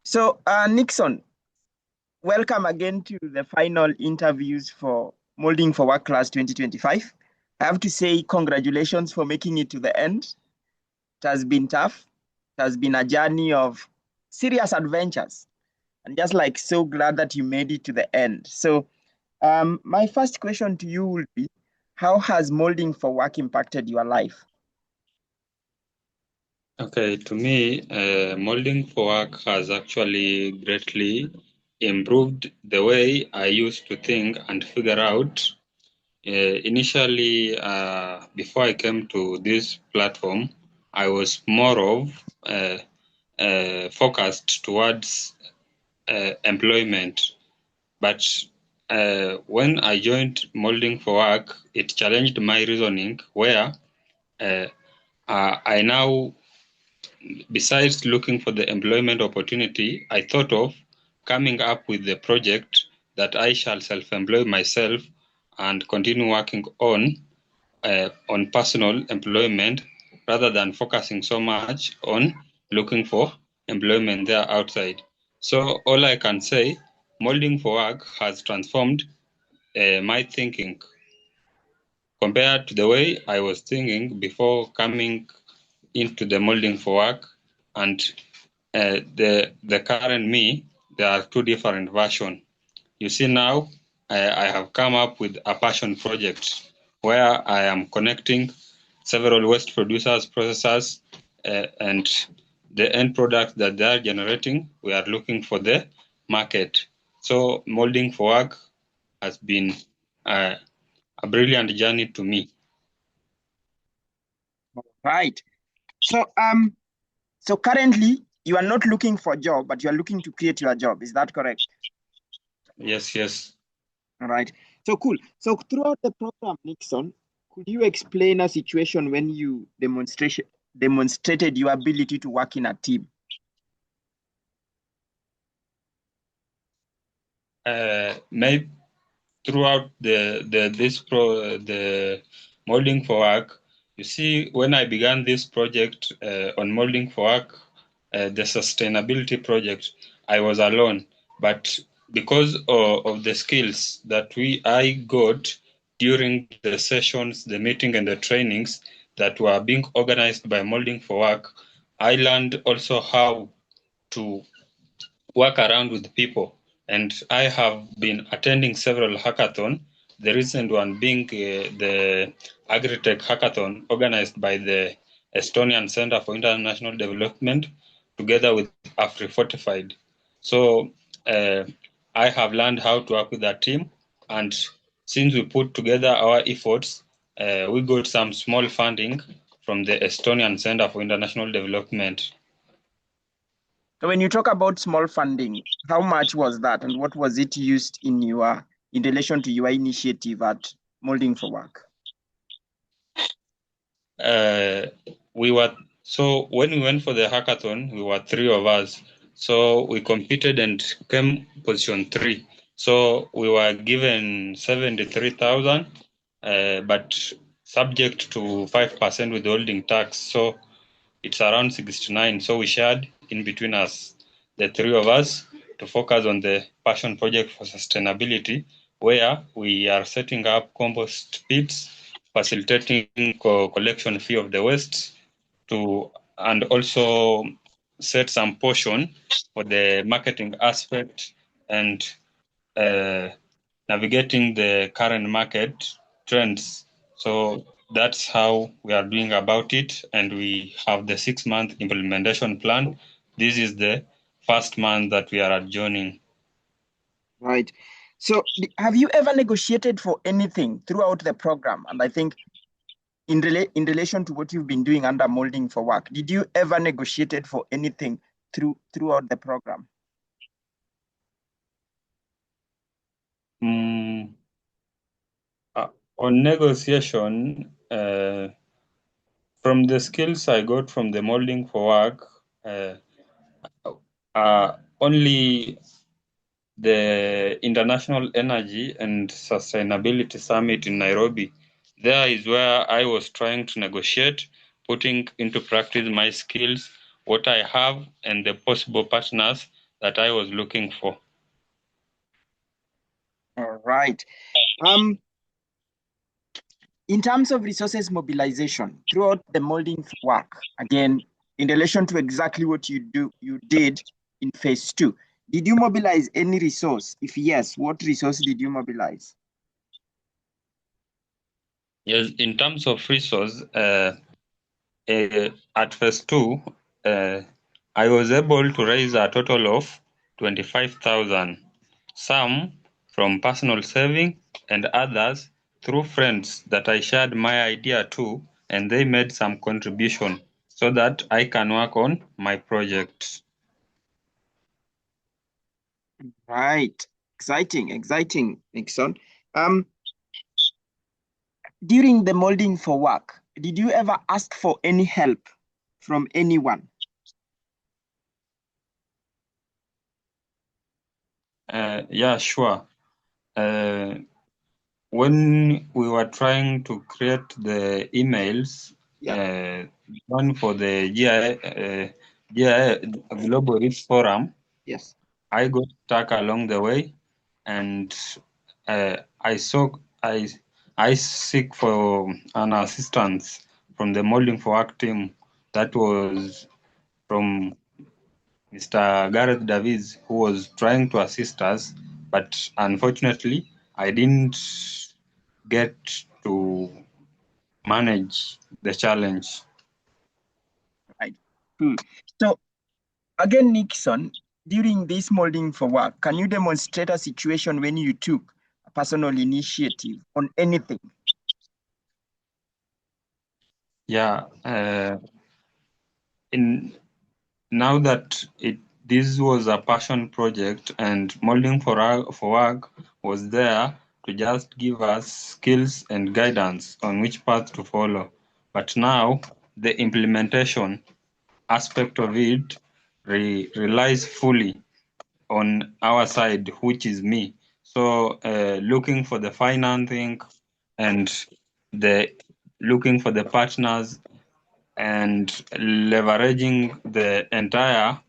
So, Nickson, welcome again to the final interviews for Molding for Work Class 2025. I have to say, congratulations for making it to the end. It has been tough. It has been a journey of serious adventures. And just like so glad that you made it to the end. So, my first question to you will be, how has Molding for Work impacted your life? Okay, to me, molding for work has actually greatly improved the way I used to think and figure out. Initially, before I came to this platform, I was more of focused towards employment. But when I joined Molding for Work, it challenged my reasoning, where uh, I now, besides looking for the employment opportunity, I thought of coming up with the project that I shall self-employ myself and continue working on personal employment rather than focusing so much on looking for employment there outside. So all I can say, Molding for Work has transformed my thinking compared to the way I was thinking before coming into the Molding for Work, and the current me. There are two different versions. You see now, I have come up with a passion project where I am connecting several waste producers, processors, and the end product that they are generating. We are looking for the market. So Molding for Work has been uh, a brilliant journey to me. Right. So, so currently you are not looking for a job, but you are looking to create your job. Is that correct? Yes, yes. All right. So cool. So throughout the program, Nickson, could you explain a situation when you demonstrated your ability to work in a team? Maybe throughout the Molding for Work, you see, when I began this project on Molding for Work, the sustainability project, I was alone. But because of the skills that I got during the sessions, the meeting, and the trainings that were being organized by Molding for Work, I learned also how to work around with people. And I have been attending several hackathons, the recent one being the Agritech hackathon organized by the Estonian Center for International Development together with AfriFortified. So uh, I have learned how to work with that team. And since we put together our efforts, we got some small funding from the Estonian Center for International Development. So when you talk about small funding, how much was that and what was it used in relation to your initiative at Molding for Work? uh, we were so when we went for the hackathon, we were three of us. So we competed and came position 3. So we were given 73,000, but subject to 5% withholding tax. So it's around 69. So we shared in between us, the three of us, to focus on the passion project for sustainability, where we are setting up compost pits, facilitating collection fee of the waste, and also set some portion for the marketing aspect and uh, navigating the current market trends. So that's how we are doing about it. And we have the 6-month implementation plan. This is the first month that we are adjourning. Right. So have you ever negotiated for anything throughout the program? And I think in relation to what you've been doing under Molding for Work, did you ever negotiated for anything throughout the program? Mm, on negotiation, from the skills I got from the Molding for Work, uh, only the International Energy and Sustainability Summit in Nairobi. There is where I was trying to negotiate, putting into practice my skills, what I have, and the possible partners that I was looking for. All right. In terms of resources mobilization throughout the Molding for Work, again, in relation to exactly what you did in phase 2, did you mobilize any resource? If yes, what resource did you mobilize? Yes, in terms of resource, at phase 2, I was able to raise a total of 25,000, some from personal saving and others through friends that I shared my idea to, and they made some contribution so that I can work on my project. Right. Exciting, Nickson. During the Molding for Work, did you ever ask for any help from anyone? Yeah, sure. When we were trying to create the emails, one for the GI Global Risk Forum, Yes. I got stuck along the way, and I seek for an assistance from the Molding for Work team. That was from Mr. Gareth Davies, who was trying to assist us, but unfortunately, I didn't get to manage the challenge. Right. So again, Nickson, during this Molding for Work, can you demonstrate a situation when you took a personal initiative on anything? Yeah. Now that this was a passion project, and Molding for Work was there to just give us skills and guidance on which path to follow. But now the implementation aspect of it relies fully on our side, which is me. So looking for the financing and looking for the partners and leveraging the entire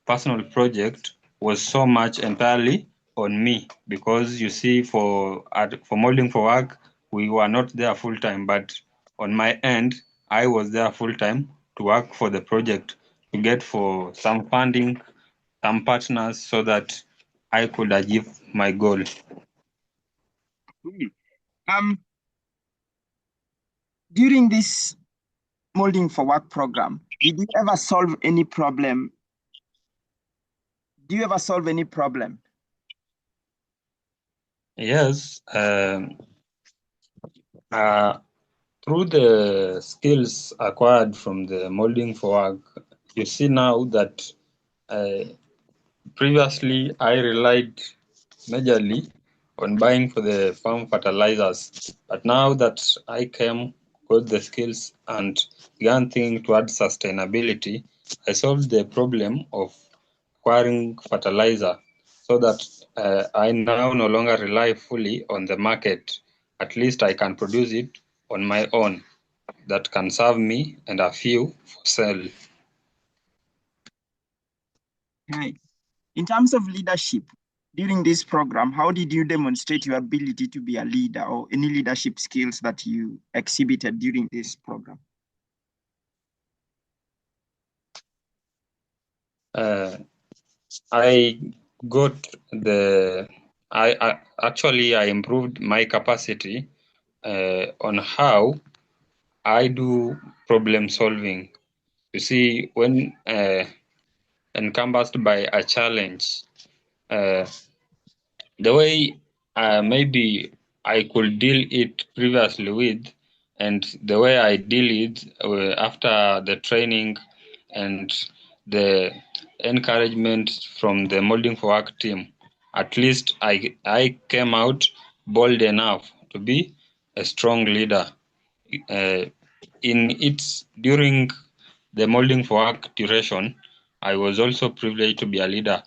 personal project was so much entirely on me, because you see, for Molding for Work, we were not there full time, but on my end, I was there full time to work for the project, to get for some funding, some partners, so that I could achieve my goal. During this Molding for Work program, did you ever solve any problem? Do you ever solve any problem? Yes. Through the skills acquired from the Molding for Work, you see now that previously I relied majorly on buying for the farm fertilizers, but now that I got the skills and began thinking towards sustainability, I solved the problem of acquiring fertilizer, so that I now no longer rely fully on the market. At least I can produce it on my own, that can serve me and a few for sale. Right. In terms of leadership, during this program, how did you demonstrate your ability to be a leader, or any leadership skills that you exhibited during this program? I got I improved my capacity on how I do problem solving. You see, when encompassed by a challenge, uh, the way maybe I could deal it previously with, and the way I deal it after the training and the encouragement from the Molding for Work team, at least I came out bold enough to be a strong leader. During the Molding for Work duration, I was also privileged to be a leader.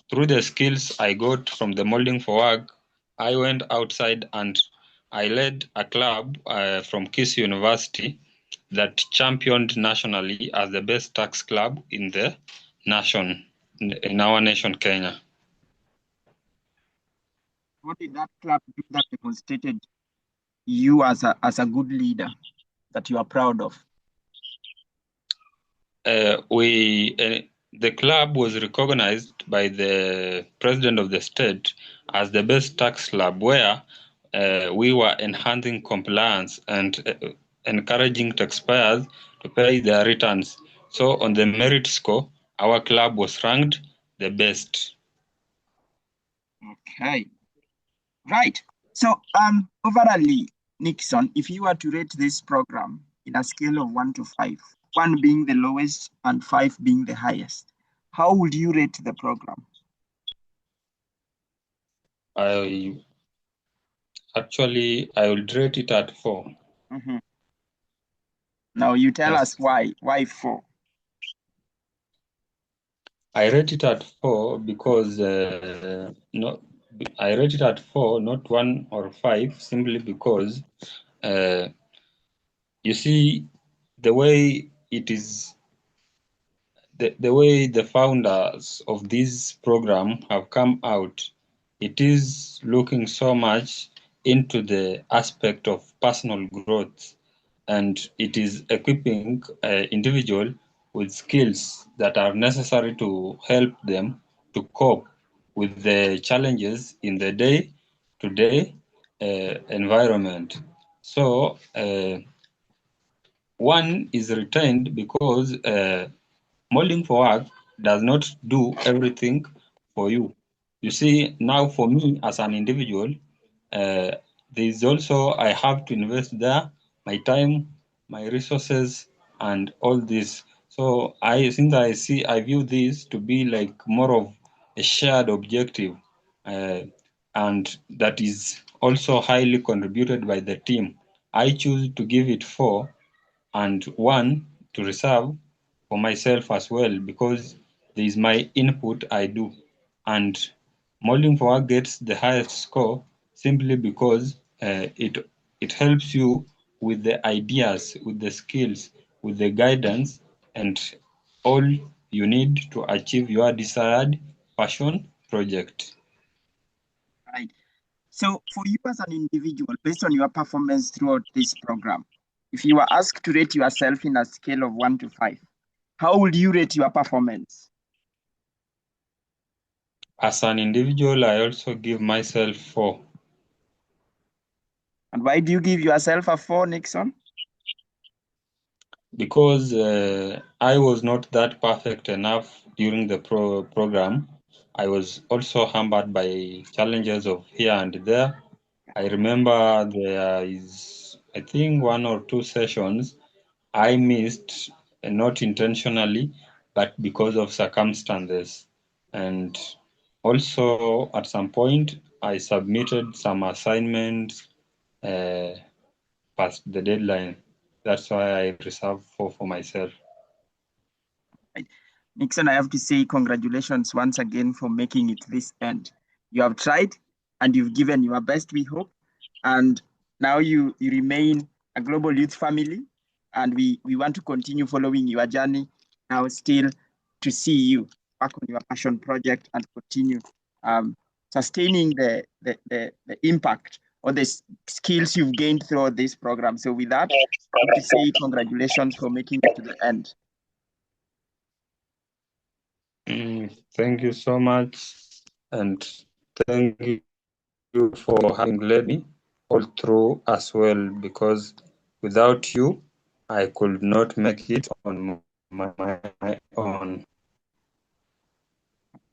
Through the skills I got from the Molding for Work, I went outside and I led a club from KISS University that championed nationally as the best tax club in the nation. in our nation, Kenya. What did that club do that demonstrated you as a good leader that you are proud of? The club was recognized by the president of the state as the best tax club, where we were enhancing compliance and encouraging taxpayers to pay their returns. So on the merit score, our club was ranked the best. Okay, right. So overall, Nickson, if you were to rate this program in a scale of 1 to 5, 1 being the lowest and 5 being the highest, how would you rate the program? I would rate it at 4. Mm-hmm. Now you tell Yes. us why. Why 4? I rate it at 4 because I rate it at 4, not 1 or 5, simply because you see the way it is, the way the founders of this program have come out. It is looking so much into the aspect of personal growth, and it is equipping individual with skills that are necessary to help them to cope with the challenges in the day-to-day environment. So one is retained because Moulding4Work does not do everything for you. You see, now for me as an individual, there is also, I have to invest there my time, my resources, and all this. So I view this to be like more of a shared objective, and that is also highly contributed by the team. I choose to give it 4 and 1 to reserve for myself as well, because there is my input I do. And Moulding4Work gets the highest score simply because it helps you with the ideas, with the skills, with the guidance, and all you need to achieve your desired passion project. Right. So for you as an individual, based on your performance throughout this program, if you were asked to rate yourself in a scale of 1 to 5, how would you rate your performance? As an individual, I also give myself 4. And why do you give yourself a 4, Nickson? Because I was not that perfect enough during the program. I was also hampered by challenges of here and there. I remember there is, I think, 1 or 2 sessions I missed, not intentionally, but because of circumstances. And also, at some point, I submitted some assignments past the deadline. That's why I reserve 4 for myself. Right. Nickson, I have to say congratulations once again for making it this end. You have tried and you've given your best, we hope. And now you remain a global youth family. And we want to continue following your journey now still to see you back on your passion project and continue sustaining the impact or the skills you've gained throughout this program. So with that, I have to say congratulations for making it to the end. Thank you so much, and thank you for having led me all through as well, because without you, I could not make it on my own.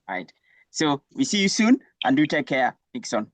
Right. So we see you soon and do take care, Nickson.